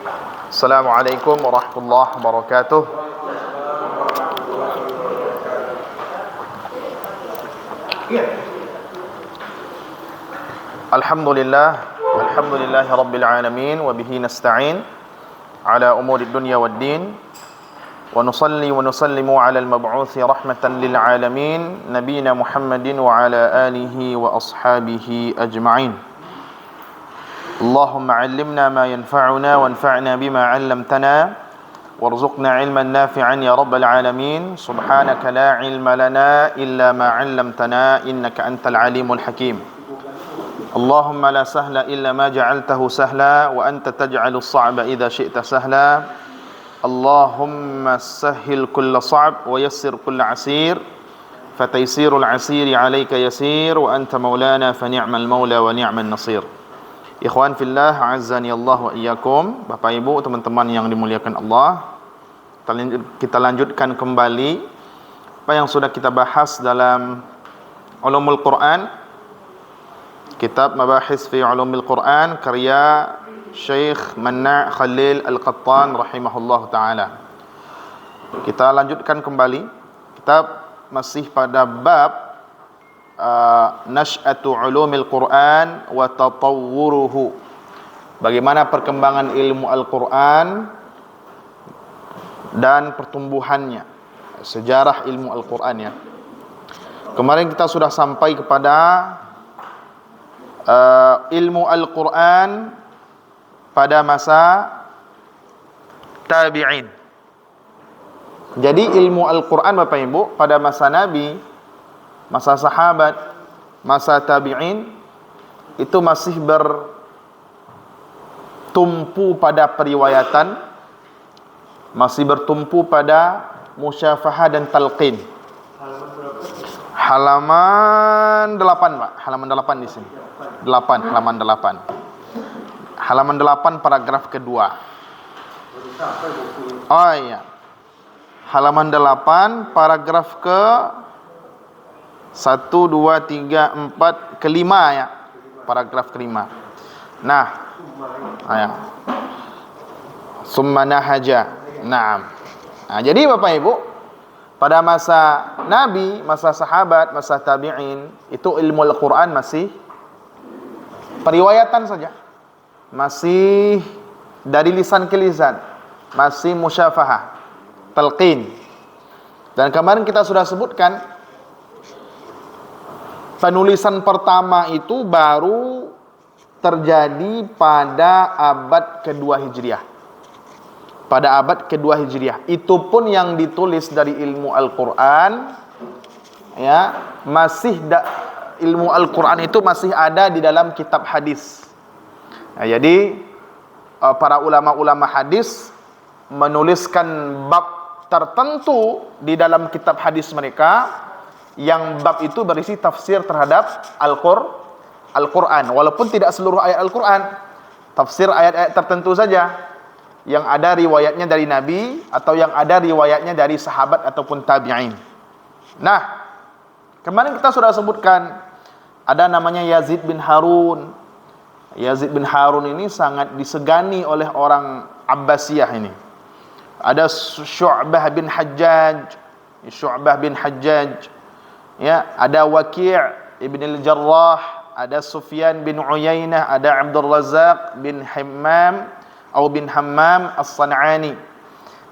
Assalamualaikum warahmatullahi wabarakatuh. Alhamdulillah rabbil alamin wa bihi nasta'in ala umuri dunya waddin wa nusalli wa nusallimu ala al-mab'uthi rahmatan lil alamin nabiyina Muhammadin wa ala alihi wa ashabihi ajma'in. Allahumma 'allimna ma yanfa'una wanfa'na bima 'allamtana warzuqna 'ilman nafi'an ya rabbal alamin. Subhanaka la 'ilma lana illa ma 'allamtana innaka antal alimul hakim. Allahumma la sahla illa ma ja'altahu sahla wa anta taj'alus sa'ba idza syi'ta sahla. Allahumma sahhil kulla sa'b wa yassir kulla 'asir fataysirul 'asiri 'alaika yasir wa anta maulana fa ni'mal maula wa ni'man nasir. Ikhwan fillah, azzani Allah wa iyyakum. Bapak Ibu, teman-teman yang dimuliakan Allah, kita lanjutkan kembali apa yang sudah kita bahas dalam Ulumul Quran, kitab Mabahis fi Ulumil Quran karya Syekh Manna' Khalil Al-Qattan rahimahullah ta'ala. Kita lanjutkan kembali. Kita masih pada bab Nash'atu Ulumil Quran wa tatawwuruhu. Bagaimana perkembangan ilmu Al-Quran dan pertumbuhannya, sejarah ilmu Al-Quran ya. Kemarin kita sudah sampai kepada ilmu Al-Quran pada masa tabi'in. Jadi ilmu Al-Quran Bapak Ibu pada masa Nabi, masa sahabat, masa tabi'in itu masih bertumpu pada periwayatan, masih bertumpu pada musyafahah dan talqin. Halaman 8, Pak. Halaman 8 di sini. 8, halaman 8. Halaman 8 paragraf kedua. Oh iya. Halaman 8 paragraf ke 1, 2, 3, 4, kelima ya. Paragraf kelima. Nah, ayat. Summa nahaja. Naam. Nah, jadi Bapak Ibu, pada masa Nabi, masa sahabat, masa tabi'in, itu ilmu Al-Quran masih periwayatan saja. Masih dari lisan ke lisan. Masih musyafahah, talqin. Dan kemarin kita sudah sebutkan penulisan pertama itu baru terjadi pada abad kedua Hijriah. Pada abad kedua Hijriah. Itu pun yang ditulis dari ilmu Al-Quran, ya, ilmu Al-Quran itu masih ada di dalam kitab hadis. Nah, jadi para ulama-ulama hadis menuliskan bab tertentu di dalam kitab hadis mereka, yang bab itu berisi tafsir terhadap Al-Quran. Walaupun tidak seluruh ayat Al-Quran, tafsir ayat-ayat tertentu saja yang ada riwayatnya dari Nabi atau yang ada riwayatnya dari sahabat ataupun tabi'in. Nah, kemarin kita sudah sebutkan ada namanya Yazid bin Harun. Yazid bin Harun ini sangat disegani oleh orang Abbasiyah ini. Ada Syu'bah bin Hajjaj. Ya, ada Waki' ibn al-Jarrah, ada Sufyan bin Uyainah, ada Abdul Razak bin Hammam As-San'ani.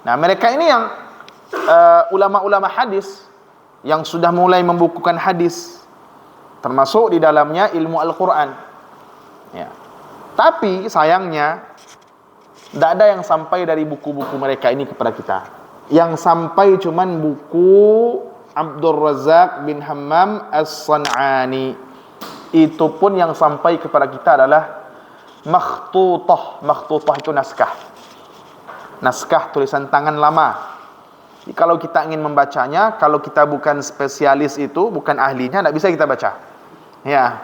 Nah, mereka ini yang ulama-ulama hadis yang sudah mulai membukukan hadis, termasuk di dalamnya ilmu Al-Quran. Ya. Tapi sayangnya tidak ada yang sampai dari buku-buku mereka ini kepada kita. Yang sampai cuman buku Abdul Razak bin Hammam As-San'ani. Itu pun yang sampai kepada kita adalah makhtutah. Makhtutah itu naskah. Naskah tulisan tangan lama. Jadi, kalau kita ingin membacanya, kalau kita bukan spesialis itu, bukan ahlinya, tidak bisa kita baca. Ya,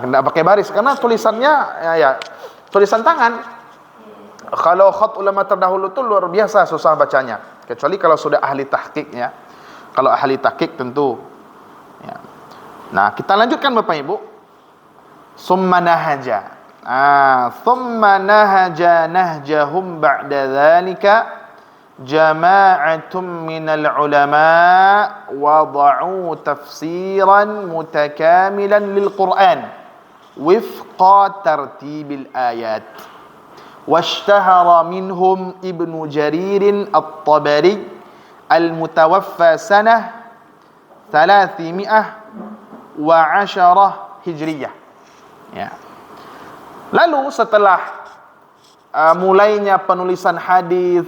tidak pakai baris karena tulisannya ya tulisan tangan. Kalau khat ulama terdahulu itu luar biasa susah bacanya, kecuali kalau sudah ahli tahqiq ya. Kalau ahli tahqiq tentu ya. Nah, kita lanjutkan Bapak Ibu. Summa nahaja. thumma nahaja nahjahum ba'da dhalika jama'atum minal ulama wada'u tafsiran mutakamilan lil Qur'an wifqa tartibil ayat. Washtahara minhum Ibnu Jaririn At-Tabari al-mutawaffa sanah 310 Hijriyah. Ya. Lalu setelah mulainya penulisan hadis,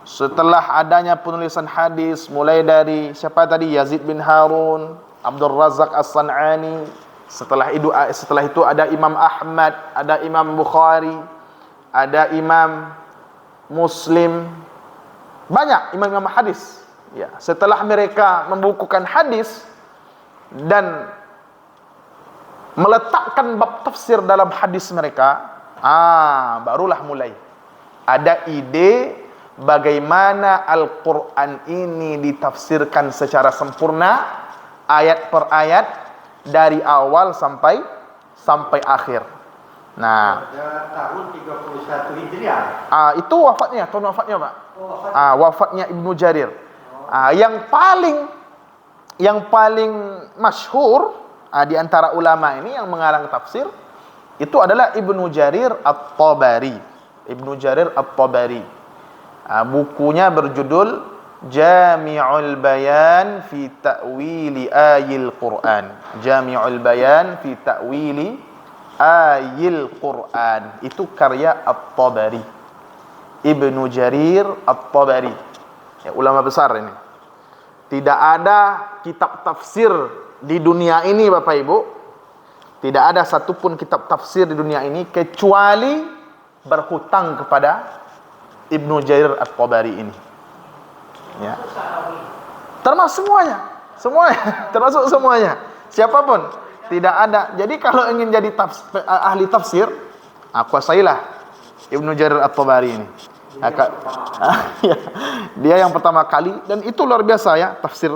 setelah adanya penulisan hadis mulai dari siapa tadi, Yazid bin Harun, Abdul Razak As-San'ani, setelah itu ada Imam Ahmad, ada Imam Bukhari, ada Imam Muslim, banyak imam-imam hadis. Ya, setelah mereka membukukan hadis dan meletakkan bab tafsir dalam hadis mereka, barulah mulai ada ide bagaimana Al-Quran ini ditafsirkan secara sempurna, ayat per ayat, dari awal sampai akhir. Nah, pada tahun 31 Hijriah. Itu wafatnya, tahun wafatnya, Pak. Wafatnya Ibnu Jarir. Yang paling masyhur di antara ulama ini yang mengarang tafsir itu adalah Ibnu Jarir At-Tabari. Ibnu Jarir At-Tabari. Bukunya berjudul Jami'ul Bayan fi Ta'wili Ayil Quran. Jami'ul Bayan fi Ta'wili Ayil Quran. Itu karya At-Tabari. Ibnu Jarir At-Tabari. Ya, ulama besar ini. Tidak ada kitab tafsir di dunia ini, Bapak Ibu. Tidak ada satupun kitab tafsir di dunia ini kecuali berhutang kepada Ibnu Jarir At-Tabari ini. Ya. Termasuk termasuk semuanya. Siapapun, tidak ada. Jadi kalau ingin jadi ahli tafsir, kuasailah Ibnu Jarir At-Tabari ini. Dia yang pertama kali, dan itu luar biasa ya, tafsir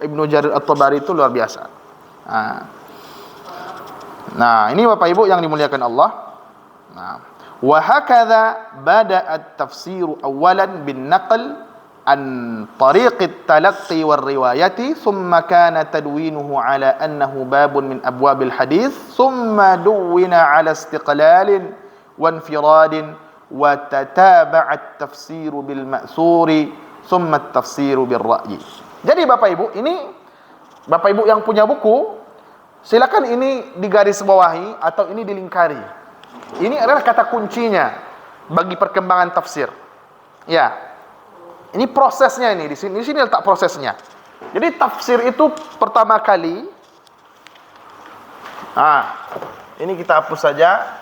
Ibnu Jarir At-Tabari itu luar biasa. Nah, ini Bapak Ibu yang dimuliakan Allah. Nah, wa hakadha bada'a at-tafsiru awalan bin naql an tariq at-talaqqi war riwayati thumma kana tadwinuhu ala annahu babun min abwabil hadith thumma duwina ala istiqlalin wa infiradin wa tataba'a at-tafsiru bil ma'thuri thumma at-tafsiru bil ra'yi. Jadi Bapak Ibu, ini Bapak Ibu yang punya buku, silakan ini digaris bawahi atau ini dilingkari. Ini adalah kata kuncinya bagi perkembangan tafsir. Ya. Ini prosesnya ini, di sini letak prosesnya. Jadi tafsir itu pertama kali, ini kita hapus saja.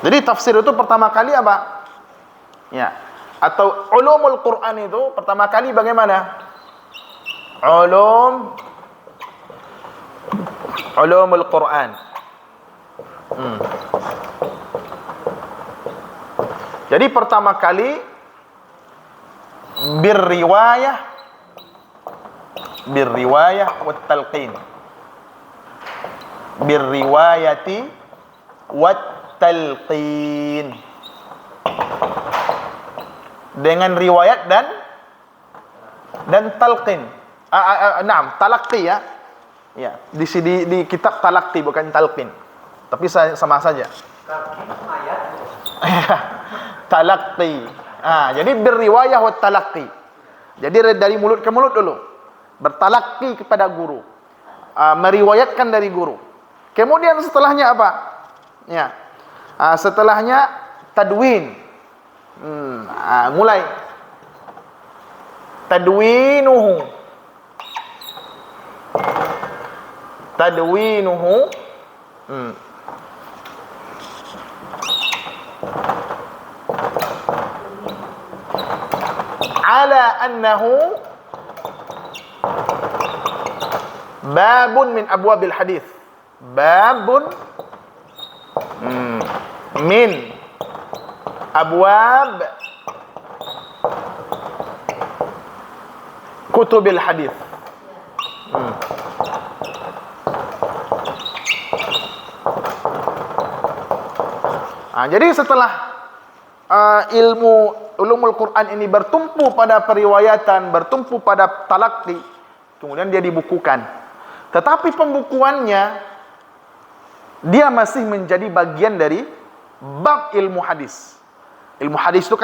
Jadi tafsir itu pertama kali apa? Ya. Atau ulumul Quran itu pertama kali bagaimana? Ulumul Quran. Jadi pertama kali birriwayah wat talqin. Birriwayati wat talqin. Dengan riwayat dan talqin. Naam, talaqqi ya. Ya, di kitab talaqqi bukan talqin. Tapi sama saja. Talaqqi. Jadi berriwayah wa talaqqi. Jadi dari mulut ke mulut dulu. Bertalaqi kepada guru. Meriwayatkan dari guru. Kemudian setelahnya apa? Ya. Setelahnya tadwin. Mulai tadwinuhu ala annahu babun min abwabil hadis. Babun min abwab kutubil hadis. Jadi setelah ilmu ulumul Quran ini bertumpu pada periwayatan, bertumpu pada talaqi, kemudian dia dibukukan. Tetapi pembukuannya dia masih menjadi bagian dari bab ilmu hadis. Ilmu hadis itu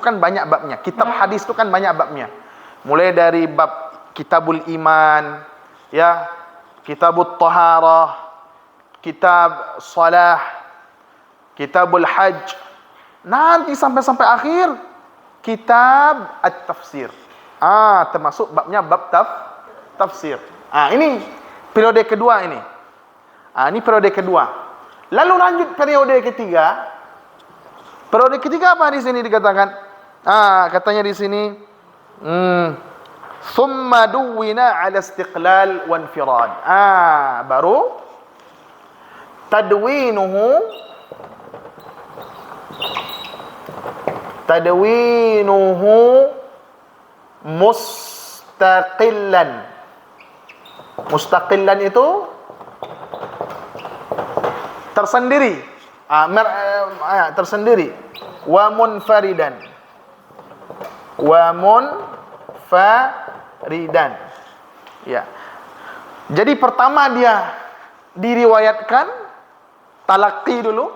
kan banyak babnya. Kitab hadis itu kan banyak babnya. Mulai dari bab kitabul iman, ya, kitabut taharah, kitab salah, kitabul hajj, nanti sampai akhir kitab at-tafsir. Termasuk babnya bab tafsir. Ini periode kedua ini. Ini periode kedua. Lalu lanjut periode ketiga. Periode ketiga apa di sini dikatakan? Katanya di sini, thumma duwina ala istiqlal wa infirad. Baru tadwinuhu mustaqillan. Mustaqillan itu tersendiri, tersendiri. Wa munfaridan. Ya. Jadi pertama dia diriwayatkan talaqi dulu.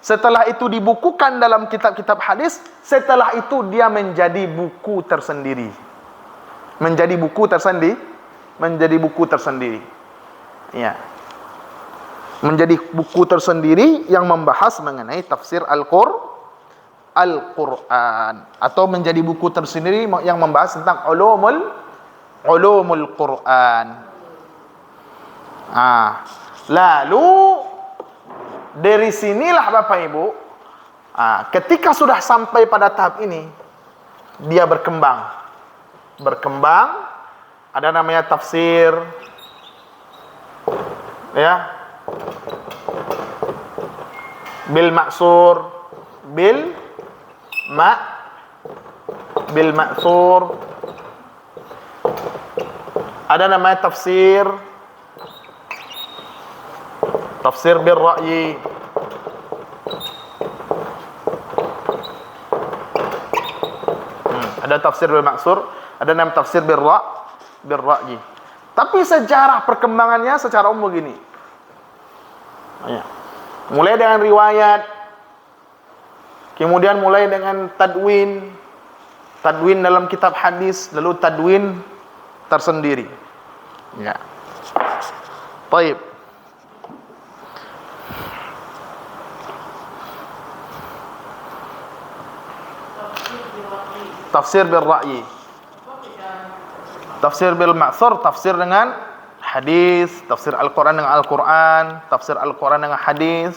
Setelah itu dibukukan dalam kitab-kitab hadis. Setelah itu dia menjadi buku tersendiri. Menjadi buku tersendiri. Ya. Menjadi buku tersendiri yang membahas mengenai tafsir Al-Quran, atau menjadi buku tersendiri yang membahas tentang ulumul Quran. Lalu dari sinilah Bapak Ibu, ketika sudah sampai pada tahap ini, dia berkembang. Ada namanya tafsir, ya, bil maksur, bil ma'thur. Ada namanya tafsir bil ra'yi. Ada tafsir bil maksur, ada namanya tafsir bil ra'yi. Tapi sejarah perkembangannya secara umum begini. Mulai dengan riwayat, kemudian mulai dengan tadwin dalam kitab hadis, lalu tadwin tersendiri. Ya. Baik. Tafsir bil ra'yi. Tafsir bil ma'thur, tafsir dengan hadis, tafsir Al-Quran dengan Al-Quran, tafsir Al-Quran dengan hadis,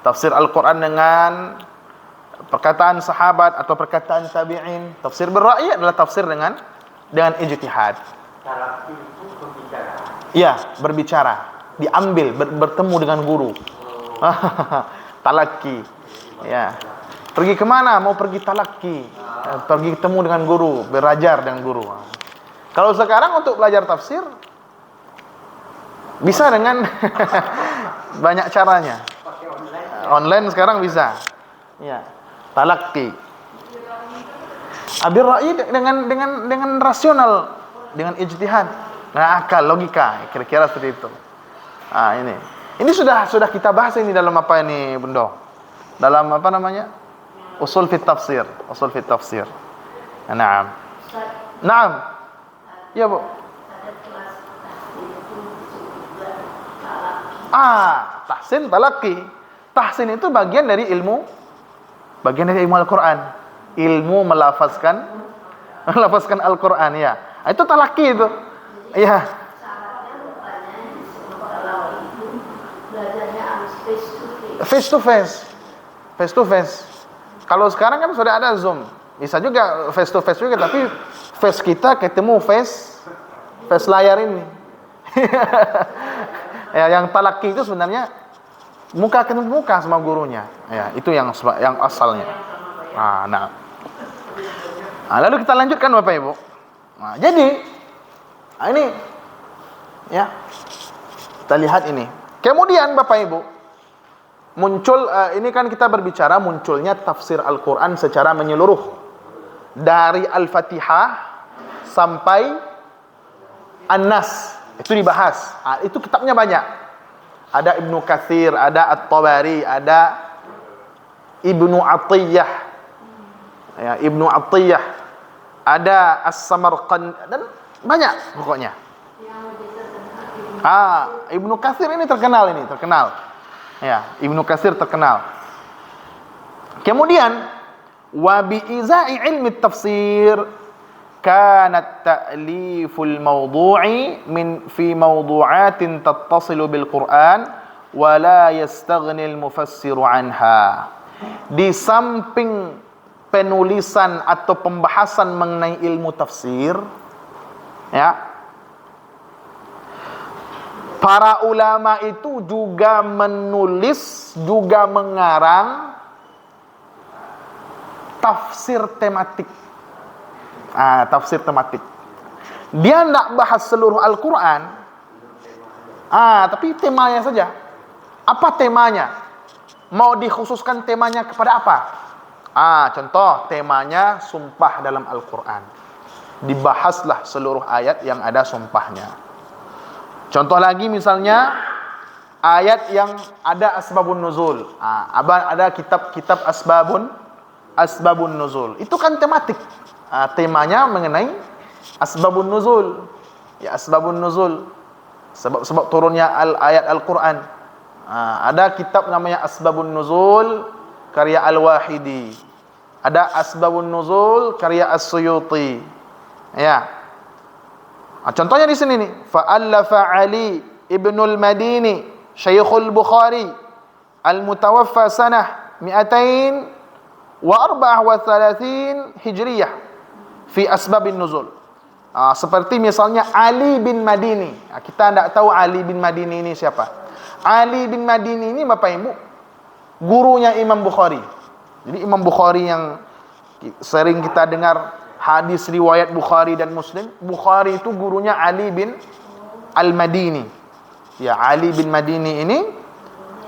tafsir Al-Quran dengan perkataan sahabat atau perkataan tabi'in. Tafsir bil ra'yi adalah tafsir dengan ijtihad. Talaqi itu berbicara. Iya, berbicara, diambil, bertemu dengan guru. Talaqi. Ya. Pergi kemana? Mau pergi talaqi. Pergi ketemu dengan guru, belajar dengan guru. Kalau sekarang untuk belajar tafsir bisa dengan banyak caranya. Online sekarang bisa. Ya. Talaqi. Bil ra'yi dengan rasional, dengan ijtihad, dengan akal, logika, kira-kira seperti itu. Ini sudah kita bahas ini dalam apa ini, Bunda? Dalam apa namanya? Usul fit tafsir. Naam. Naam. Ya, Bu. Tahsin, talaqi. Tahsin itu bagian dari ilmu Al-Quran. Ilmu melafazkan Al-Quran, ya. Itu talaqi itu. Ya. Face to face. Kalau sekarang kan sudah ada Zoom. Bisa juga face to face juga, tapi face kita ketemu face layar ini. Ya, yang talaqi itu sebenarnya muka ketemu muka sama gurunya. Ya, itu yang asalnya. Lalu kita lanjutkan Bapak Ibu. Jadi ini ya. Kita lihat ini. Kemudian Bapak Ibu, muncul ini kan kita berbicara munculnya tafsir Al-Qur'an secara menyeluruh dari Al-Fatihah sampai An-Nas. Itu dibahas. Itu kitabnya banyak. Ada Ibnu Katsir, ada At-Tabari, ada Ibnu Atiyah. Ya, Ibnu Atiyah. Ada As-Samarqand dan banyak pokoknya. Ibnu Katsir ini terkenal Ya, Ibnu Katsir terkenal. Kemudian wa bi izai ilmi tafsir kanat ta'liful mawdu'i min fi mawdu'atin tattasilu bil Qur'an wa la yastaghni al mufassiru anha. Di samping penulisan atau pembahasan mengenai ilmu tafsir, ya, para ulama itu juga menulis, juga mengarang tafsir tematik. Tafsir tematik. Dia tidak bahas seluruh Al-Quran, tapi temanya saja. Apa temanya? Mau dikhususkan temanya kepada apa? Contoh, temanya sumpah dalam Al-Quran. Dibahaslah seluruh ayat yang ada sumpahnya. Contoh lagi misalnya ayat yang ada asbabun nuzul. Ada kitab-kitab asbabun nuzul. Itu kan tematik. Temanya mengenai asbabun nuzul. Ya, asbabun nuzul. Sebab turunnya ayat Al-Quran. Ada kitab namanya Asbabun Nuzul karya Al-Wahidi. Ada Asbabun Nuzul karya As-Suyuti. Ya. Contohnya di sini nih, fa'allafa Ali ibnul Madini Syekhul Bukhari al-mutawaffa sanah 234 Hijriyah fi asbabin nuzul. Seperti misalnya Ali bin Madini. Kita tidak tahu Ali bin Madini ini siapa. Ali bin Madini ini Bapak Ibu gurunya Imam Bukhari. Jadi Imam Bukhari yang sering kita dengar hadis riwayat Bukhari dan Muslim, Bukhari itu gurunya Ali bin Al-Madini. Ya, Ali bin Madini ini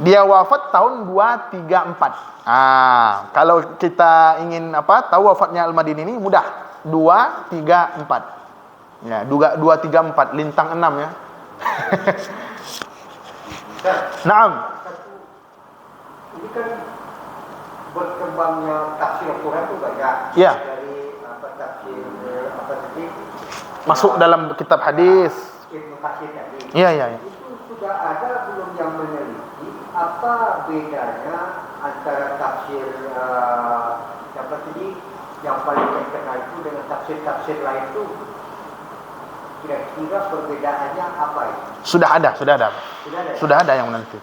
dia wafat tahun 234. Kalau kita ingin tahu wafatnya Al-Madini ini mudah. 234. Ya, 234 lintang 6 ya. Naam. Ini kan berkembangnya tafsir Al-Quran itu banyak. Ya. Dari tafsir tadi? Masuk dalam kitab hadis. Ibnu Katsir tadi. Iya. Itu sudah ada belum yang meneliti apa bedanya antara tafsir tadi yang paling terkenal itu dengan tafsir-tafsir lain itu? Kira-kira perbedaannya apa itu? Sudah ada yang meneliti.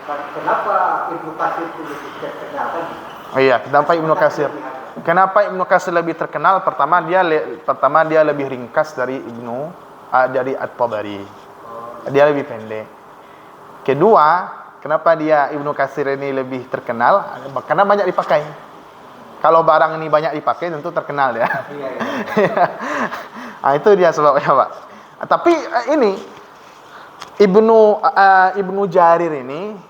Kenapa Ibnu Katsir itu lebih terkenal kan? Kenapa Ibnu Katsir? Kenapa Ibnu Katsir lebih terkenal? Pertama dia lebih ringkas dari dari At-Tabari. Dia lebih pendek. Kedua, kenapa Ibnu Katsir ini lebih terkenal? Karena banyak dipakai. Kalau barang ini banyak dipakai tentu terkenal ya. Itu dia sebabnya, Pak. Tapi ini Ibnu Jarir ini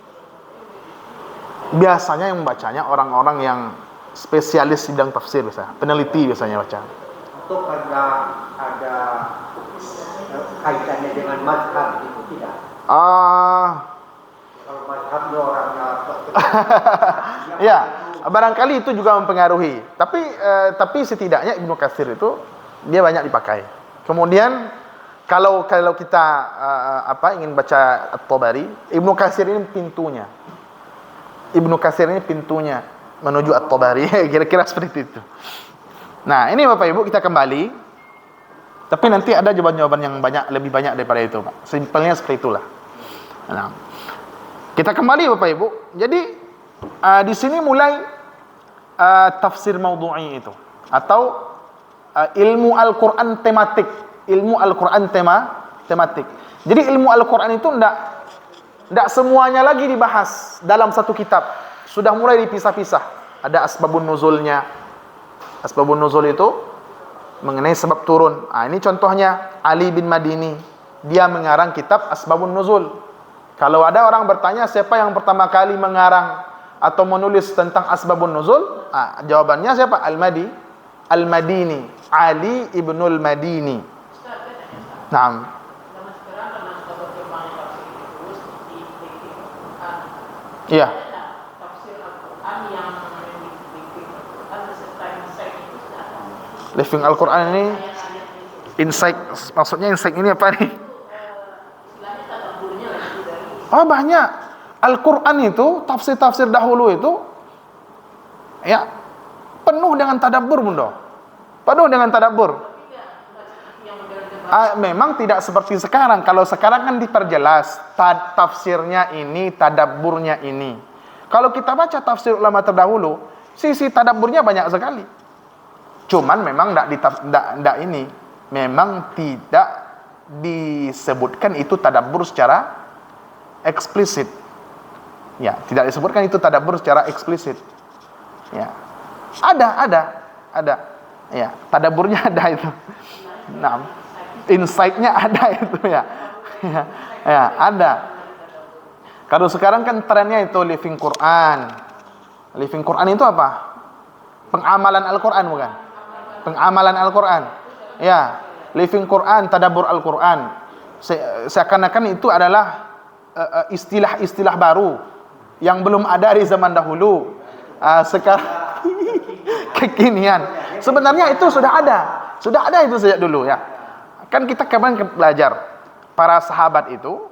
biasanya yang membacanya orang-orang yang spesialis bidang tafsir biasanya, peneliti biasanya baca. Atau karena ada kaitannya dengan mazhab itu tidak? Kalau mazhabnya orangnya ya, barangkali itu juga mempengaruhi. Tapi setidaknya Ibnu Katsir itu dia banyak dipakai. Kemudian kalau kita ingin baca At-Tabari, Ibnu Katsir ini pintunya. Ibnu Katsir ini pintunya menuju At-Tabari. Kira-kira seperti itu. Nah, ini Bapak Ibu kita kembali. Tapi nanti ada jawaban-jawaban yang lebih banyak daripada itu, Pak. Simpelnya seperti itulah. Nah, kita kembali Bapak Ibu. Jadi di sini mulai tafsir maudhu'i itu atau ilmu Al-Qur'an tematik, tematik. Jadi ilmu Al-Qur'an itu enggak semuanya lagi dibahas dalam satu kitab. Sudah mulai dipisah-pisah. Ada asbabun nuzulnya. Asbabun nuzul itu mengenai sebab turun. Ini contohnya Ali bin Madini. Dia mengarang kitab Asbabun Nuzul. Kalau ada orang bertanya siapa yang pertama kali mengarang atau menulis tentang asbabun nuzul, jawabannya siapa? Al-Madini, Ali ibnul Madini. Naam. Iya. Living Al-Quran ini insight, maksudnya insight ini apa nih? Oh banyak. Al-Quran itu, tafsir-tafsir dahulu itu ya penuh dengan tadabbur, Bunda. Penuh dengan tadabbur. Memang tidak seperti sekarang. Kalau sekarang kan diperjelas tafsirnya ini, tadabburnya ini. Kalau kita baca tafsir ulama terdahulu, sisi tadabburnya banyak sekali. Cuman memang tidak ini, memang tidak disebutkan itu tadabbur secara eksplisit. Ya, tidak disebutkan itu tadabbur secara eksplisit. Ya. Ada. Ya, tadabburnya ada itu. Nah, insight-nya ada itu ya. Ya, ada. Kalau sekarang kan trennya itu living Quran. Living Quran itu apa? Pengamalan Al-Quran bukan? Pengamalan Al-Quran. Ya, living Quran, tadabbur Al-Quran. Seakan-akan itu adalah istilah-istilah baru yang belum ada di zaman dahulu. Sekarang kekinian. Sebenarnya itu sudah ada itu sejak dulu ya. Kan kita kemarin belajar para sahabat itu,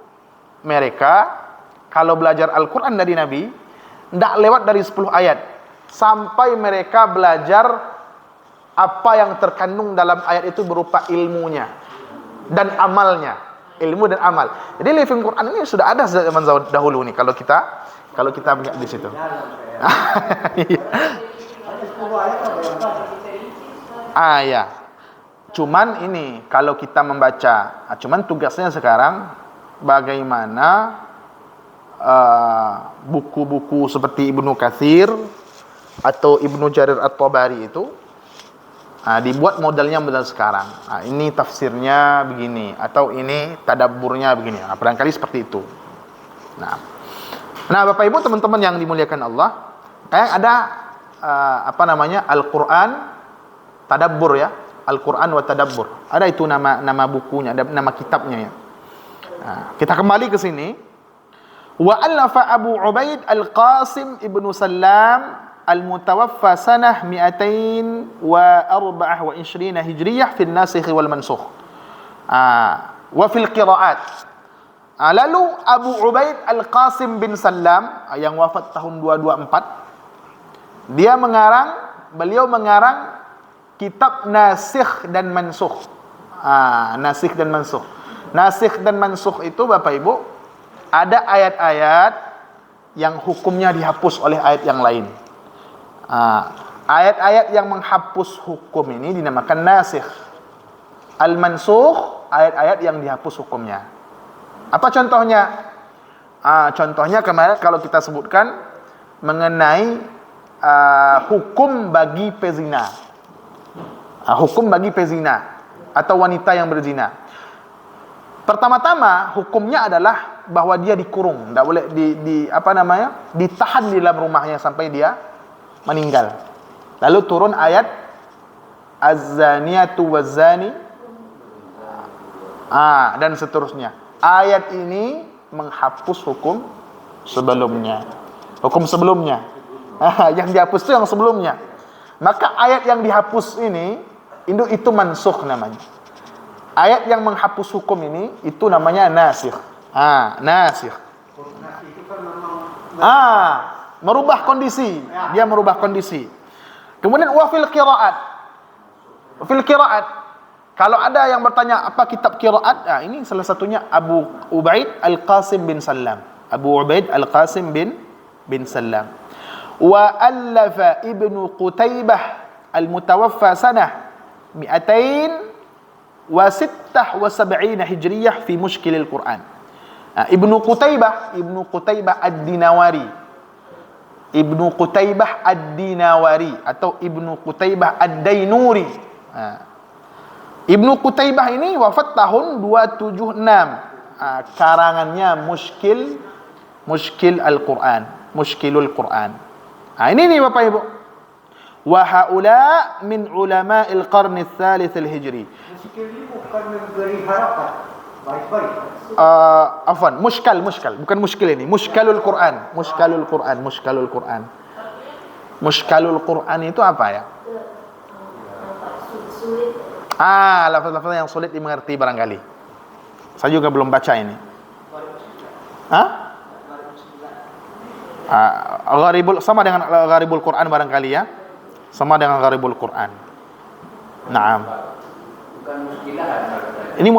mereka kalau belajar Al-Quran dari Nabi, tidak lewat dari 10 ayat sampai mereka belajar apa yang terkandung dalam ayat itu berupa ilmunya dan amalnya, ilmu dan amal. Jadi living Quran ini sudah ada sejak zaman dahulu nih kalau kita melihat di situ. Ya. Cuman ini kalau kita membaca, cuman tugasnya sekarang bagaimana buku-buku seperti Ibnu Katsir atau Ibnu Jarir At-Tabari itu dibuat modelnya model sekarang. Ini tafsirnya begini atau ini tadabburnya begini. Barangkali seperti itu. Nah, Bapak Ibu teman-teman yang dimuliakan Allah, kayak ada Al-Quran Tadabbur ya, Al-Quran wa Tadabbur. Ada itu nama bukunya, ada nama kitabnya ya. Kita kembali ke sini. Wa allafa Abu Ubaid Al-Qasim ibnu Sallam Al-Mutawaffa sanah 224 Hijriyah fil nasikh wal mansukh. Wa fil qiraat. Lalu Abu Ubaid Al-Qasim bin Sallam yang wafat tahun 224, beliau mengarang kitab Nasikh dan Mansukh. Nasikh dan Mansukh. Nasikh dan Mansukh itu Bapak Ibu, ada ayat-ayat yang hukumnya dihapus oleh ayat yang lain. Ayat-ayat yang menghapus hukum ini dinamakan nasikh. Al-mansukh, ayat-ayat yang dihapus hukumnya. Apa contohnya? Contohnya kemarin kalau kita sebutkan mengenai hukum bagi pezina. Hukum bagi pezina atau wanita yang berzina. Pertama-tama hukumnya adalah bahwa dia dikurung, tidak boleh ditahan di dalam rumahnya sampai dia meninggal. Lalu turun ayat Az-zaniyatu waz-zani dan seterusnya. Ayat ini menghapus hukum sebelumnya. Hukum sebelumnya. Yang dihapus itu yang sebelumnya. Maka ayat yang dihapus ini itu mansukh namanya. Ayat yang menghapus hukum ini itu namanya nasikh. Nasikh. Merubah kondisi. Dia merubah kondisi. Kemudian wa fil qiraat. Fil qiraat. Kalau ada yang bertanya apa kitab qiraat? Ini salah satunya Abu Ubaid Al-Qasim bin Sallam. Abu Ubaid Al-Qasim bin Sallam. Wa allafa Ibnu Qutaybah Al-Mutawaffa sanah 276 Hijriyah fi Mushkilil Quran. Ibnu Qutaybah Ad-Dinawari. Ibnu Qutaybah Ad-Dinawari atau Ibnu Qutaybah Ad-Dainuri. Ibnu Qutaybah ini wafat tahun 276. karangannya Mushkil Al-Quran, Mushkilul Quran. Ini nih Bapak Ibu. Wa haula min ulama'il qarni ats-tsalits al-hijri. Muskil ini bukan memberi harapan. Baik-baik. Afwan, muskal, bukan muskil ini. Mushkalul Quran, Mushkalul Quran itu apa ya? Lafaz-lafaz yang sulit dimengerti barangkali. Saya juga belum baca ini. Gharibul sama dengan Gharibul Quran barangkali ya. Sama dengan Gharibul Quran. Naam. Bukan muskilah. Ini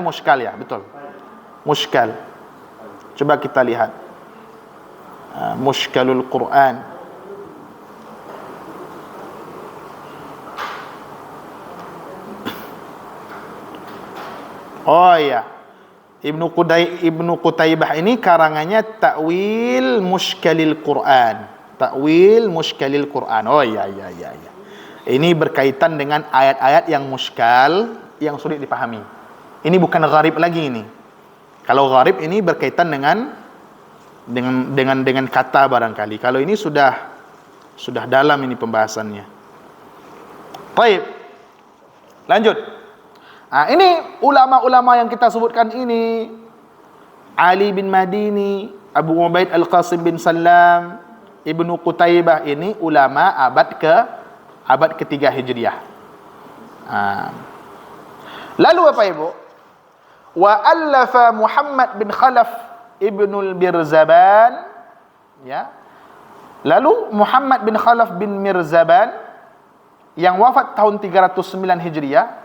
muskal ya, betul. Muskal. Coba kita lihat. Mushkalul Quran. Oh iya. Ibnu Qutaibah ini karangannya Ta'wil Mushkalil Quran. Ta'wil Mushkalil Quran. Oh iya. Ini berkaitan dengan ayat-ayat yang muskal, yang sulit dipahami. Ini bukan gharib lagi ini. Kalau gharib ini berkaitan dengan kata barangkali. Kalau ini sudah dalam ini pembahasannya. Baik. Lanjut. Ini ulama-ulama yang kita sebutkan ini, Ali bin Madini, Abu Ubaid Al-Qasim bin Salam, Ibnu Qutaibah, ini ulama abad ketiga Hijriah. Lalu Bapak Ibu, wa allafa Muhammad bin Khalaf Ibnul Mirzaban, ya. Lalu Muhammad bin Khalaf bin Mirzaban yang wafat tahun 309 Hijriah,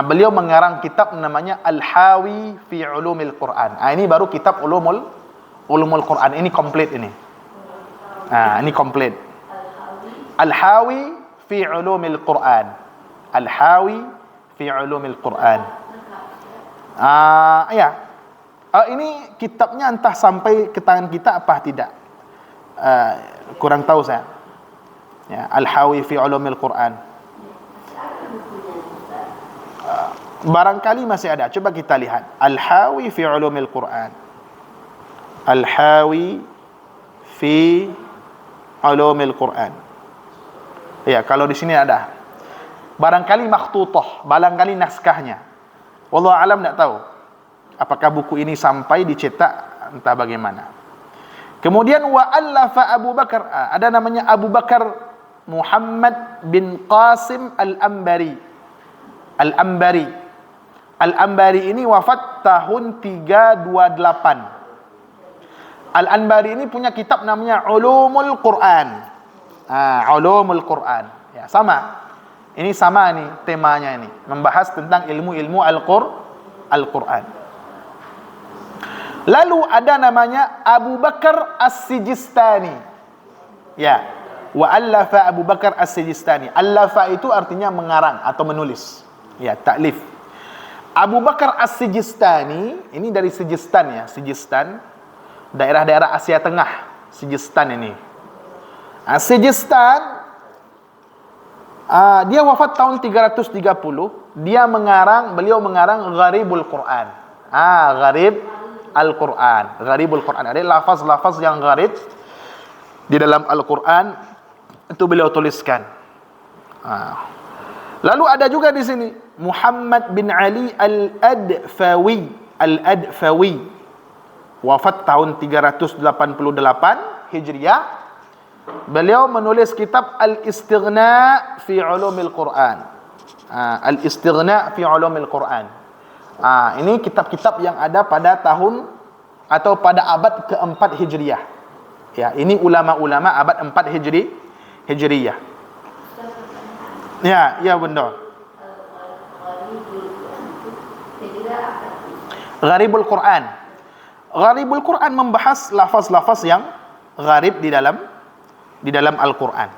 beliau mengarang kitab namanya Al-Hawi fi Ulumil Quran. Ini baru kitab Ulumul Quran. Ini komplit ini. Ini komplit. Al-Hawi fi Ulumil Quran. Al-Hawi fi Ulumil Quran. Ini kitabnya entah sampai ke tangan kita apa tidak. Kurang tahu saya. Ya, Al-Hawi fi Ulumil Quran. Barangkali masih ada. Coba kita lihat. Al-Hawi fi Ulumil Quran. Al-Hawi fi Ulumil Quran. Ya, kalau di sini ada. Barangkali makhtutah, barangkali naskahnya. Wallahu alam, enggak tahu. Apakah buku ini sampai dicetak entah bagaimana. Kemudian wa allafa Abu Bakar. Ada namanya Abu Bakar Muhammad bin Qasim Al-Ambari. Al-Ambari ini wafat tahun 328. Al-Ambari ini punya kitab namanya Ulumul Quran. Ulumul Quran. Ya, sama. Ini sama nih temanya ini, membahas tentang ilmu-ilmu Al-Quran. Lalu ada namanya Abu Bakar As-Sijistani. Ya, wa allafa Abu Bakar As-Sijistani. Allafa itu artinya mengarang atau menulis. Ya, ta'lif. Abu Bakar As-Sijistani, ini dari Sijistan ya, Sijistan, daerah-daerah Asia Tengah, Sijistan ini. Sijistan, dia wafat tahun 330. Beliau mengarang Gharibul Quran. Gharib Al-Quran. Gharibul Quran. Ada lafaz-lafaz yang gharib di dalam Al-Quran, itu beliau tuliskan. Lalu ada juga di sini Muhammad bin Ali Al-Adfawi. Wafat tahun 388 Hijriah. Beliau menulis kitab Al-Istighna fi Ulumil Quran. Al-Istighna fi Ulumil Quran. Ini kitab-kitab yang ada pada tahun atau pada abad keempat Hijriah. Ya, ini ulama-ulama abad 4 Hijriyah. Ya benar. Gharibul Quran. Gharibul Quran membahas lafaz-lafaz yang gharib di dalam Al-Quran.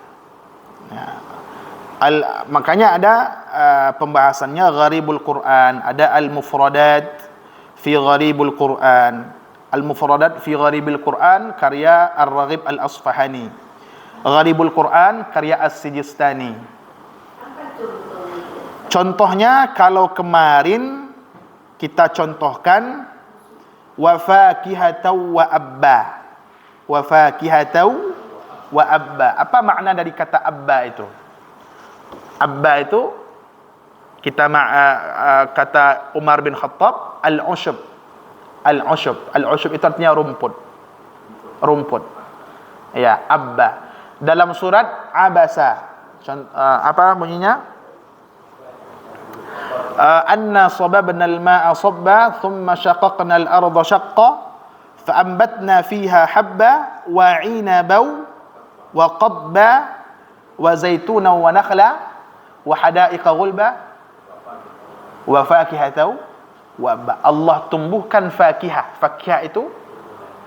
Ya. Makanya ada pembahasannya Gharibul Quran, ada Al-Mufradat fi Gharibul Quran. Al-Mufradat fi Gharibil Quran karya Ar-Raghib Al-Asfahani. Gharibul Quran karya As-Sijistani. Contohnya kalau kemarin kita contohkan wa fakihatau wa abba. Wa fakihatau wa abba. Apa makna dari kata abba itu? Abba itu kita kata Umar bin Khattab al-ushub. Al-ushub. Al-ushub itu artinya rumput. Rumput. Ya, abba. Dalam surat Abasa. Apa bunyinya? Anna sababna al-ma'a sabba thumma shaqaqna al-arda shaqqa fa'ambatna fiha habba wa 'inaban wa qadba wa zaituna wa nakhla wa hada'iqa ghulba wa fakihatan wa abba. Allah tumbuhkan fakihah. Fakihah itu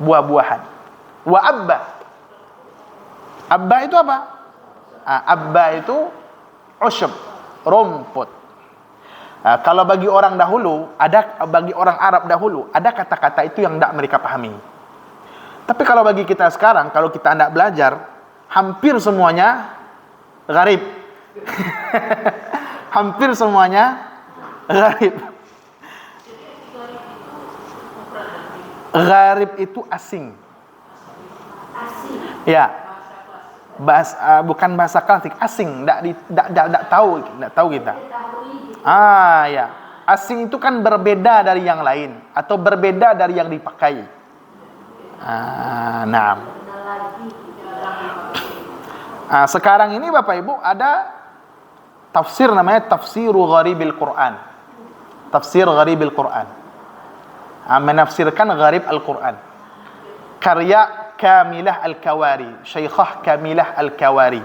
buah-buahan. Wa abba. Abba itu apa? Abba itu usyub, rumput. Kalau bagi orang dahulu, bagi orang Arab dahulu, ada kata-kata itu yang tidak mereka pahami. Tapi kalau bagi kita sekarang, kalau kita tidak belajar, hampir semuanya gharib. Hampir semuanya gharib. Gharib itu asing. Ya. Bukan bahasa klasik, asing, tidak tahu kita. Ya. Asing itu kan berbeda dari yang lain atau berbeda dari yang dipakai. Nah. Sekarang ini Bapak Ibu ada tafsir namanya tafsiru gharibil Quran. Tafsir gharibil Quran. Menafsirkan gharib Al-Quran. Karya Kamilah Al-Kawari, Syekhah Kamilah Al-Kawari.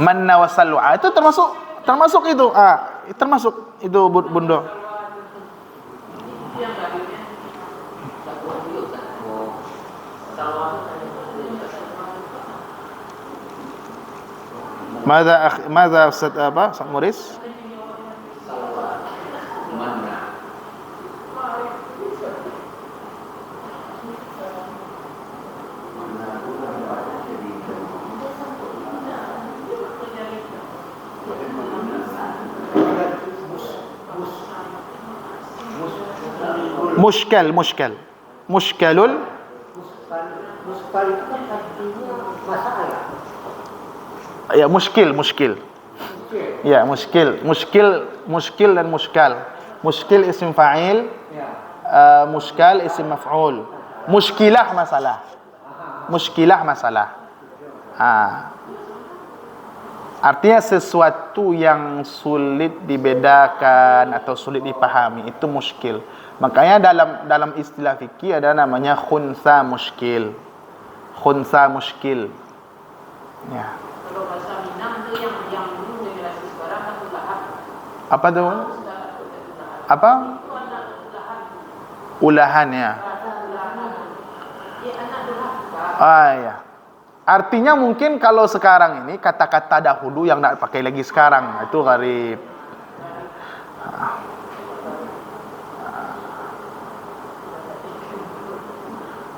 Manna wa salwa. Itu termasuk itu. Termasuk itu Bundo. Mada Ustaz apa? Ustaz Muris? Mushkalul Muskal itu kan artinya masalah. Ya, muskil. Ya, muskil dan muskal. Muskil isim fa'il, muskal isim maf'ul. Muskilah masalah. Artinya sesuatu yang sulit dibedakan atau sulit dipahami, itu muskil. Makanya dalam istilah fikih ada namanya khunsa muskil. Ya. Kalau bahasa Minang itu yang dulu generasi sekarang kan ulahan. Apa tuh? Apa? Ulahan ya. Ya. Artinya mungkin kalau sekarang ini kata-kata dahulu yang tidak pakai lagi sekarang itu gharib.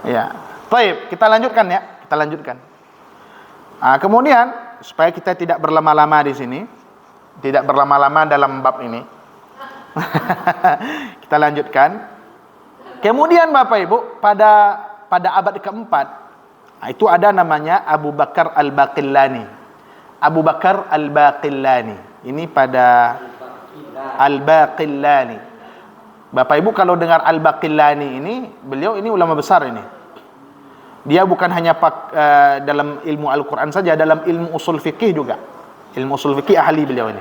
Ya. Baik, kita lanjutkan ya. Kemudian supaya kita tidak berlama-lama di sini, tidak berlama-lama dalam bab ini. Kita lanjutkan. Kemudian Bapak Ibu, pada abad keempat, itu ada namanya Abu Bakar Al-Baqillani. Abu Bakar Al-Baqillani. Ini pada Al-Baqillani. Bapak Ibu kalau dengar Al-Baqillani ini, beliau ini ulama besar ini. Dia bukan hanya dalam ilmu Al-Quran saja, dalam ilmu usul fikih juga. Ilmu usul fikih ahli beliau ini.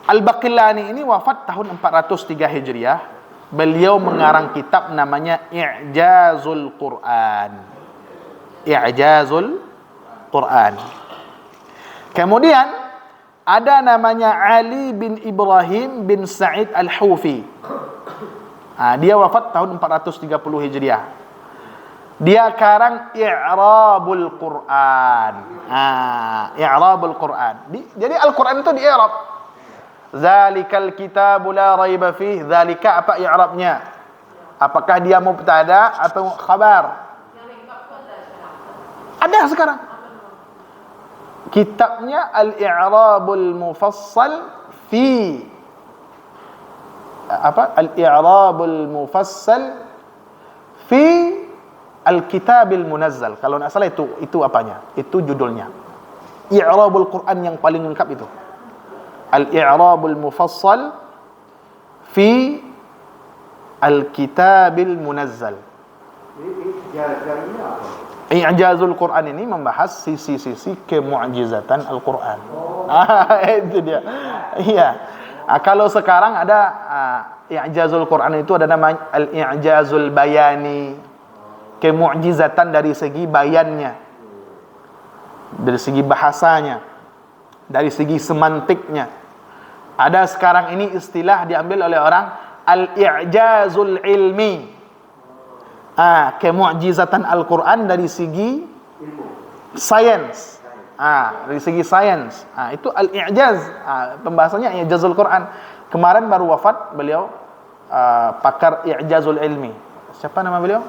Al-Baqillani ini wafat tahun 403 Hijriah. Beliau mengarang kitab namanya I'jazul Quran. I'jazul Quran. Kemudian ada namanya Ali bin Ibrahim bin Sa'id Al-Hufi. Dia wafat tahun 430 Hijriah. Dia karang I'rabul Quran. I'rabul Quran. Jadi Al-Quran itu di i'rab. Zalikal kitabu la raiba fih. Zalika apa i'rabnya? Apakah dia mubtada atau khabar? Ada sekarang. Kitabnya Al-I'rabul Mufassal fi al-i'rabul mufassal fi al-kitabil munazzal. Kalau tidak salah itu apanya? Itu judulnya. I'rabul Quran yang paling lengkap itu. Al-i'rabul mufassal fi al-kitabil munazzal. Ijazahnya apa? I'jazul Quran ini membahas sisi-sisi kemu'jizatan Al-Quran. Itu dia. Iya. Kalau sekarang ada i'jazul Quran itu ada nama al-i'jazul bayani. Kemu'jizatan dari segi bayannya, dari segi bahasanya, dari segi semantiknya. Ada sekarang ini istilah diambil oleh orang al-i'jazul ilmi. Kemu'jizatan Al-Quran dari segi sains. Dari segi sains. Itu al-i'jaz. Pembahasannya i'jazul Quran. Kemarin baru wafat beliau, pakar i'jazul ilmi. Siapa nama beliau?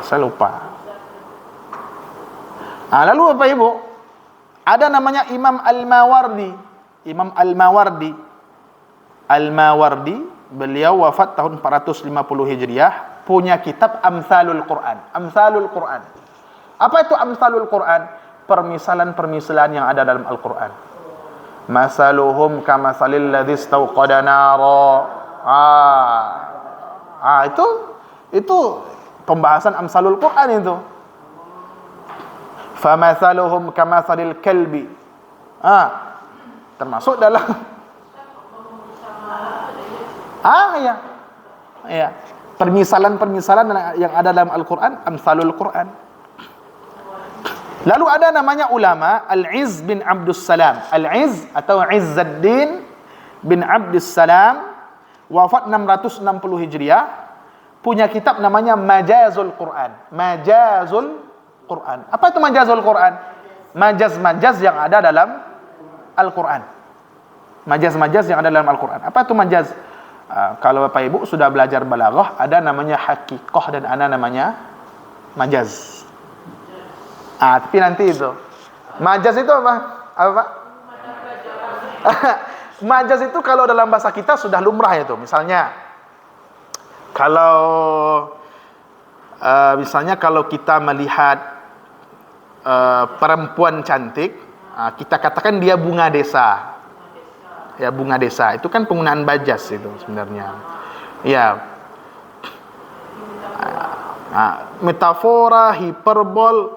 Saya lupa. Lalu Bapak Ibu, ada namanya Imam Al-Mawardi. Imam Al-Mawardi. Al-Mawardi, beliau wafat tahun 450 Hijriah, punya kitab Amsalul Quran. Amsalul Quran. Apa itu Amsalul Quran? Permisalan-permisalan yang ada dalam Al-Quran. Masaluhum kamasalil ladzi istauqada nara. Itu pembahasan Amsalul Quran itu. Famasaluhum kamasalil kalbi. Termasuk dalam ya. Permisalan-permisalan yang ada dalam Al-Quran, Amsalul Quran. Lalu ada namanya ulama Al-Izz bin Abdus Salam. Al-Izz atau Izzuddin bin Abdus Salam, wafat 660 Hijriah, punya kitab namanya Majazul Quran. Majazul Quran. Apa itu Majazul Quran? Majaz-majaz yang ada dalam Al-Quran. Majaz-majaz yang ada dalam Al-Quran. Apa itu majaz? Kalau Bapak Ibu sudah belajar balaghah, ada namanya hakikoh dan ada namanya majaz. Tapi nanti itu. Majaz itu apa? Apa? Majaz itu kalau dalam bahasa kita sudah lumrah itu. Misalnya kalau kita melihat perempuan cantik, kita katakan dia bunga desa. Ya, bunga desa. Itu kan penggunaan majaz itu sebenarnya. Ya. Metafora, hiperbol,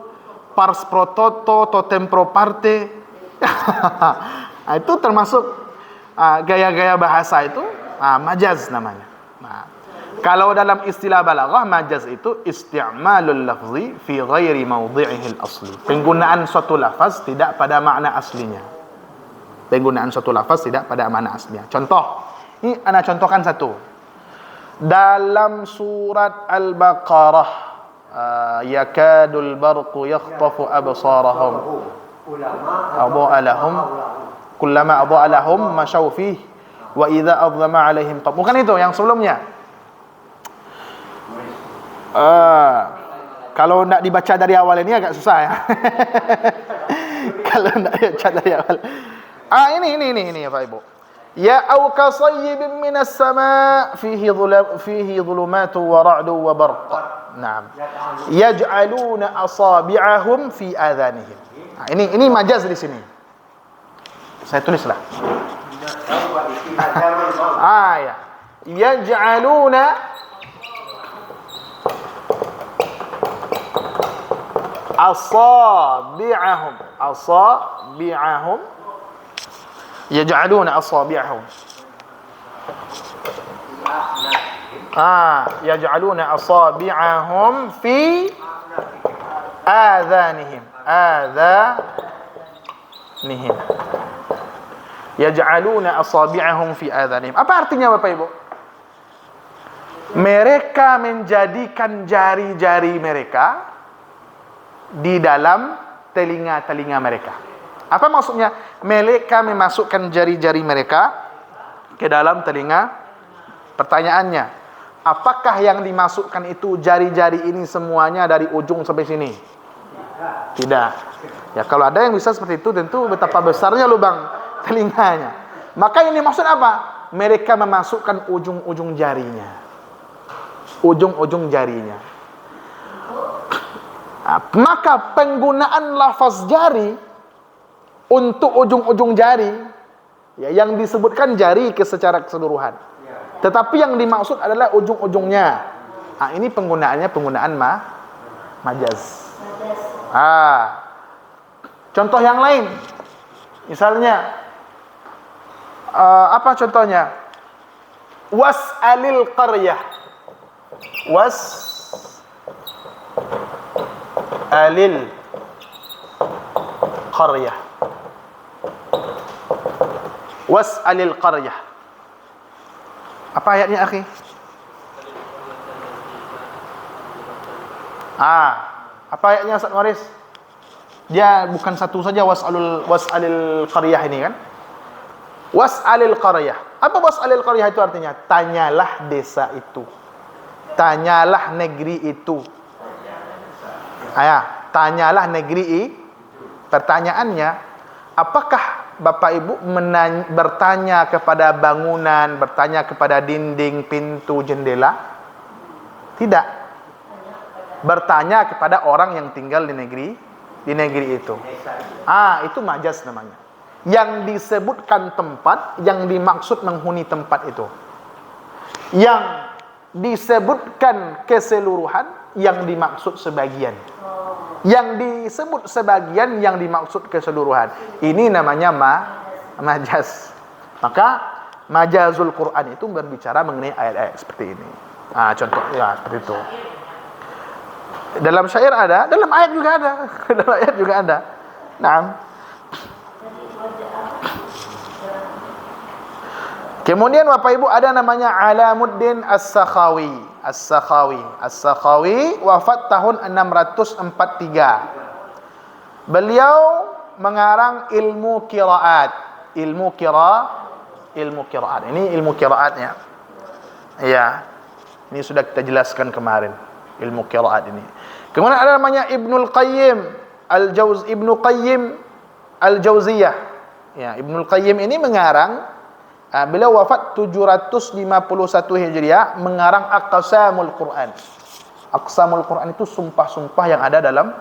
pars pro toto, totem pro parte. Itu termasuk gaya-gaya bahasa itu, majaz namanya. Kalau dalam istilah balaghah, majaz itu isti'malul lafzi fi ghairi mawdhi'ihi al-asli. Penggunaan suatu lafaz tidak pada makna aslinya. Penggunaan suatu lafaz tidak pada makna aslinya. Contoh, ini ana contohkan satu. Dalam surat Al-Baqarah, yakadul barqu yakhtafu absarahum. Adha'a lahum kullama adha'a lahum mashaw fihi wa idza adhama 'alaihim. Bukan itu yang sebelumnya. Kalau tidak dibaca dari awal ini agak susah ya. Kalau tidak dibaca dari awal. Ini Pak Ibu. Ya au kasayyibin minas sama' fihi dhulumatu wa ra'du wa barq. Naam. Yaj'aluna asabi'ahum fi adhanihim. Ini majaz di sini. Saya tulislah. Ya. Yaj'aluna asabi'ahum yaj'aluna asabi'ahum yaj'aluna asabi'ahum fi adhanihim yaj'aluna asabi'ahum fi adhanihim. Apa artinya Bapak Ibu? Mereka menjadikan jari-jari mereka di dalam telinga-telinga mereka. Apa maksudnya? Mereka memasukkan jari-jari mereka ke dalam telinga. Pertanyaannya, apakah yang dimasukkan itu jari-jari ini semuanya dari ujung sampai sini? Tidak. Ya, kalau ada yang bisa seperti itu, tentu betapa besarnya lubang telinganya. Maka ini maksud apa? Mereka memasukkan ujung-ujung jarinya. Ujung-ujung jarinya. Maka penggunaan lafaz jari untuk ujung-ujung jari, ya, yang disebutkan jari secara keseluruhan. Tetapi yang dimaksud adalah ujung-ujungnya. Ini penggunaannya penggunaan majaz. Contoh yang lain. Misalnya apa contohnya? Was'alil qaryah. Was'alil qaryah. Was'alil qaryah. Apa ayatnya, akhi? Apa ayatnya, Ustaz Waris? Dia bukan satu saja was'alil qaryah ini kan? Was'alil qaryah. Apa was'alil qaryah itu artinya? Tanyalah desa itu. Tanyalah negeri itu. Tanyalah negeri. Pertanyaannya, apakah Bapak Ibu bertanya kepada bangunan, bertanya kepada dinding, pintu, jendela? Tidak. Bertanya kepada orang yang tinggal di negeri itu. Itu majaz namanya. Yang disebutkan tempat, yang dimaksud menghuni tempat itu. Yang disebutkan keseluruhan, yang dimaksud sebagian. Yang disebut sebagian, yang dimaksud keseluruhan. Ini namanya majaz. Maka majazul Quran itu berbicara mengenai ayat-ayat seperti ini. Contoh ya seperti itu. Dalam syair ada, dalam ayat juga ada. Dalam ayat juga ada. Naam. Kemudian Bapak Ibu ada namanya Alamuddin As-Sakhawi. As-Sakhawi wafat tahun 643. Beliau mengarang ilmu qiraat. Ilmu qiraat. Ini ilmu qiraatnya. Ya. Ini sudah kita jelaskan kemarin. Ilmu qiraat ini. Kemudian ada namanya Ibnul Qayyim Al-Jauziyah. Ya, Ibnul Qayyim ini mengarang, beliau wafat 751 Hijriah, mengarang Aqsamul Quran. Aqsamul Quran itu sumpah-sumpah yang ada dalam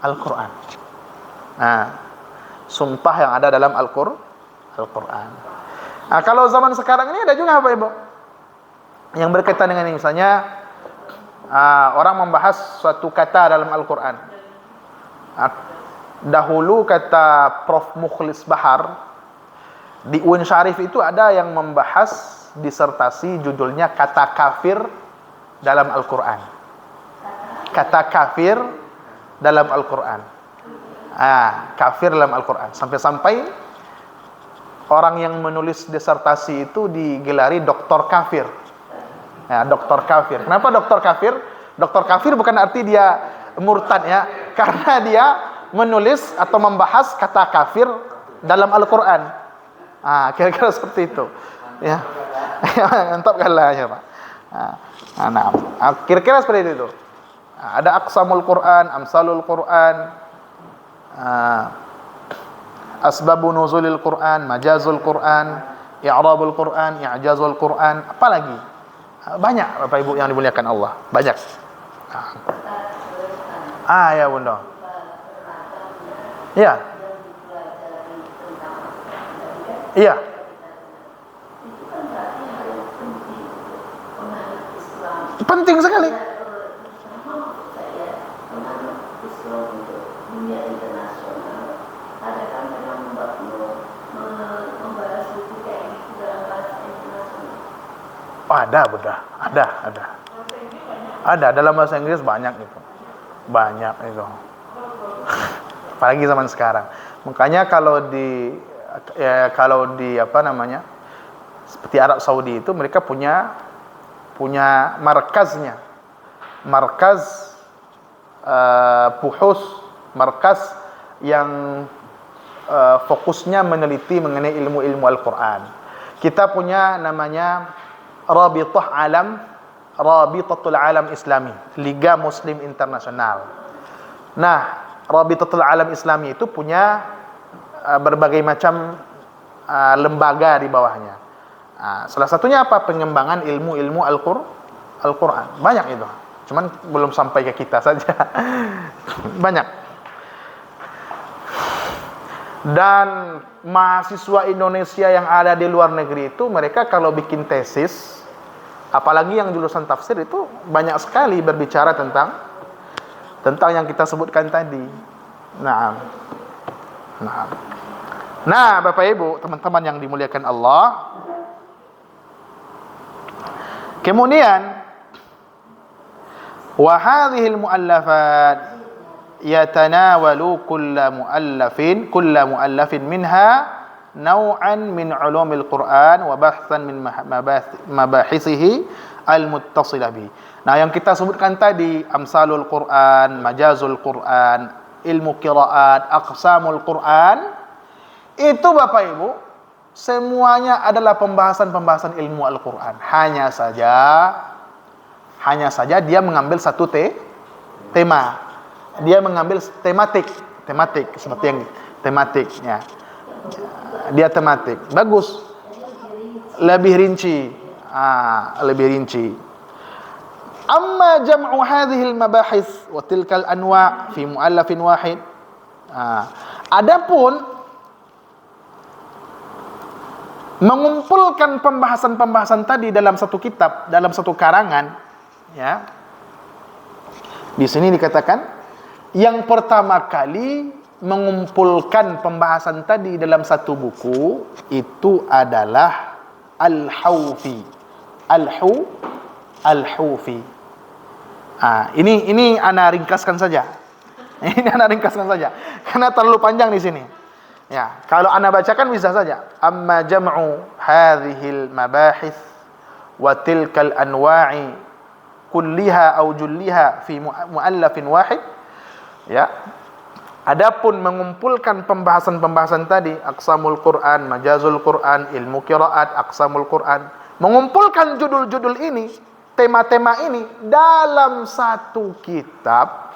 Al-Quran. Sumpah yang ada dalam Al-Quran. Kalau zaman sekarang ini ada juga apa Ibu? Yang berkaitan dengan ini, misalnya orang membahas suatu kata dalam Al-Quran. Dahulu kata Prof. Mukhlis Bahar di UIN Syarif itu ada yang membahas disertasi judulnya kata kafir dalam Al-Quran. Kata kafir dalam Al-Quran. Kafir dalam Al-Quran. Sampai-sampai orang yang menulis disertasi itu digelari doktor kafir. Doktor kafir. Kenapa doktor kafir? Doktor kafir bukan arti dia murtad ya, karena dia menulis atau membahas kata kafir dalam Al-Quran. Kira-kira seperti itu. Ya. Mantap kalah ya, Pak. Kira-kira seperti itu. Ada aqsamul Quran, amsalul Quran, asbabun nuzulil Quran, majazul Quran, i'rabul Quran, i'jazul Quran, apalagi? Banyak Bapak Ibu yang dimuliakan Allah, banyak. Ya Bunda. Iya. Iya. Penting sekali. Ada Bunda, ada dalam bahasa Inggris banyak itu, apalagi zaman sekarang. Makanya kalau di apa namanya, seperti Arab Saudi itu mereka punya markaz buhus, markaz yang fokusnya meneliti mengenai ilmu-ilmu Al-Quran. Kita punya namanya Rabitatul Alam Islami, Liga Muslim Internasional. Nah, Rabitatul Alam Islami itu punya berbagai macam lembaga di bawahnya. Salah satunya apa? Pengembangan ilmu-ilmu Al-Quran. Banyak itu. Cuman belum sampai ke kita saja. Banyak. Dan mahasiswa Indonesia yang ada di luar negeri itu, mereka kalau bikin tesis, apalagi yang jurusan tafsir itu banyak sekali berbicara tentang yang kita sebutkan tadi. Nah, Bapak Ibu, teman-teman yang dimuliakan Allah. Kemudian wa hadhil muallafat yatanawalu kulla muallafin minha naw'an min ulumil Qur'an wa bahsan min mabahisihi al-muttasilah bihi. Nah, yang kita sebutkan tadi, amsalul Qur'an, majazul Qur'an, ilmu qiraat, aqsamul Qur'an, itu Bapak Ibu semuanya adalah pembahasan-pembahasan ilmu Al-Quran. Hanya saja dia mengambil satu tema. Dia mengambil tematik seperti yang tematiknya. Dia tematik. Bagus. Lebih rinci. Amma jam'u hadhil mabahis wa tilkal anwa' fi mu'allafin wahid. Adapun mengumpulkan pembahasan-pembahasan tadi dalam satu kitab, dalam satu karangan, ya. Di sini dikatakan yang pertama kali mengumpulkan pembahasan tadi dalam satu buku itu adalah Al-Hawfi. Al-Hawfi. Ini ana ringkaskan saja. Karena terlalu panjang di sini. Ya, kalau ana bacakan bisa saja. Amma jam'u hadhil mabahis wa tilkal anwa'i kulliha aw julliha fi muallafin wahid. Ya. Adapun mengumpulkan pembahasan-pembahasan tadi, aqsamul Quran, majazul Quran, ilmu qiraat, aqsamul Quran, mengumpulkan judul-judul ini, tema-tema ini dalam satu kitab,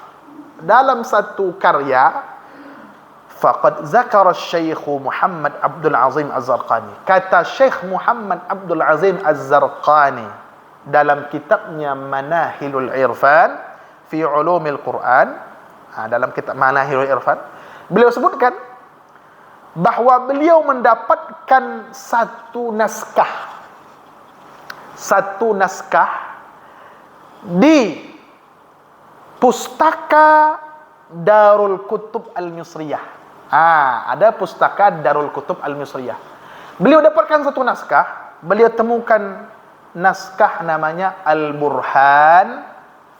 dalam satu karya, faqad zakara Syekh Muhammad Abdul Azim Az-Zarqani. Kata Syekh Muhammad Abdul Azim Az-Zarqani dalam kitabnya Manahilul Irfan fi Ulumil Quran, dalam kitab Manahilul Irfan, beliau sebutkan bahwa beliau mendapatkan satu naskah di pustaka Darul Kutub Al-Misriyah. Ada pustaka Darul Kutub Al-Misriyah. Beliau dapatkan satu naskah, beliau temukan naskah namanya Al-Burhan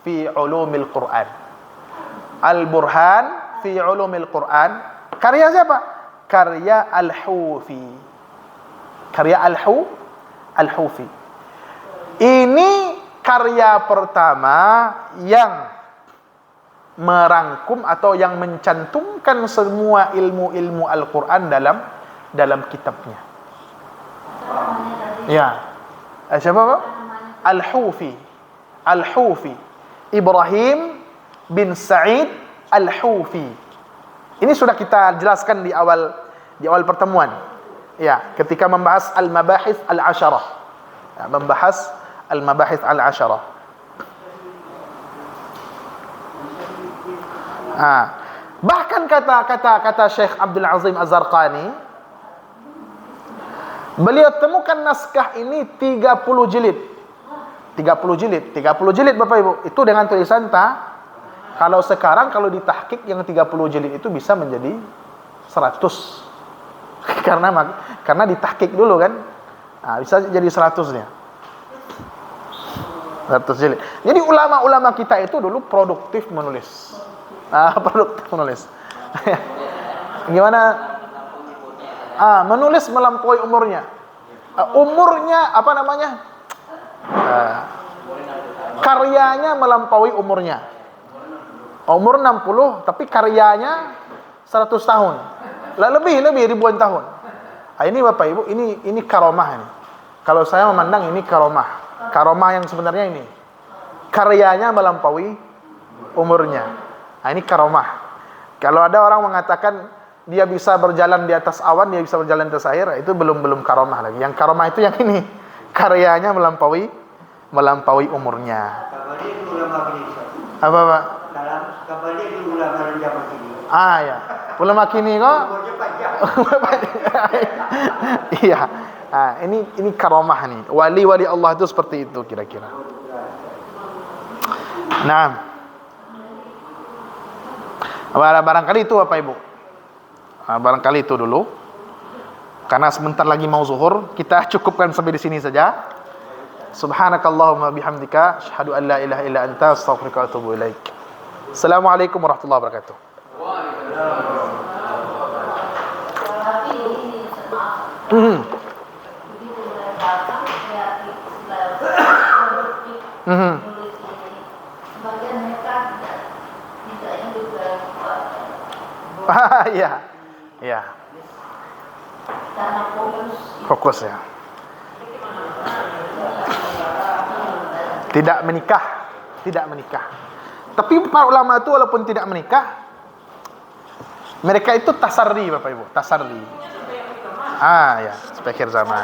fi Ulumil Quran. Al-Burhan fi Ulumil Quran. Karya siapa? Karya Al-Hawfi. Al-Hawfi. Ini karya pertama yang merangkum atau yang mencantumkan semua ilmu-ilmu Al-Quran dalam kitabnya. Ya. Siapa Pak? Al-Hawfi. Ibrahim bin Sa'id Al-Hawfi. Ini sudah kita jelaskan di awal pertemuan. Ya, ketika membahas al-mabahis al-'asharah. Ya, membahas al-mabahis al-'asharah. Bahkan kata Syekh Abdul Azim Az-Zarqani, beliau temukan naskah ini 30 jilid. 30 jilid Bapak Ibu. Itu dengan tulisan kalau sekarang kalau ditahqiq yang 30 jilid itu bisa menjadi 100. Karena ditahqiq dulu kan. Bisa jadi 100-nya. 100 jilid. Jadi ulama-ulama kita itu dulu produktif menulis. Gimana? Menulis melampaui umurnya. Umurnya apa namanya? Karyanya melampaui umurnya. Umur 60 tapi karyanya 100 tahun. Lebih ribuan tahun. Ini Bapak Ibu, ini karomah ini. Kalau saya memandang ini karomah. Karomah yang sebenarnya ini. Karyanya melampaui umurnya. Ini karomah. Kalau ada orang mengatakan dia bisa berjalan di atas awan, dia bisa berjalan di atas air, itu belum karomah lagi. Yang karomah itu yang ini, karyanya melampaui umurnya. Kabali itu ulama kini. Apa Pak? Dalam kabali itu ulama zaman kini. Ya. Ulama kini kok. Umurnya panjang. Iya. Ini karomah nih. Wali-wali Allah itu seperti itu kira-kira. Nah. Barangkali itu Bapak Ibu. Barangkali itu dulu. Karena sebentar lagi mau zuhur, kita cukupkan sampai di sini saja. Subhanakallahumma bihamdika asyhadu an la ilaha illa anta astaghfiruka wa atubu ilaik. Assalamualaikum warahmatullahi wabarakatuh. Iya. Fokus ya. Tidak menikah. Tapi para ulama itu walaupun tidak menikah, mereka itu tasarri Bapak Ibu, tasarri. Ya, sebagai zaman.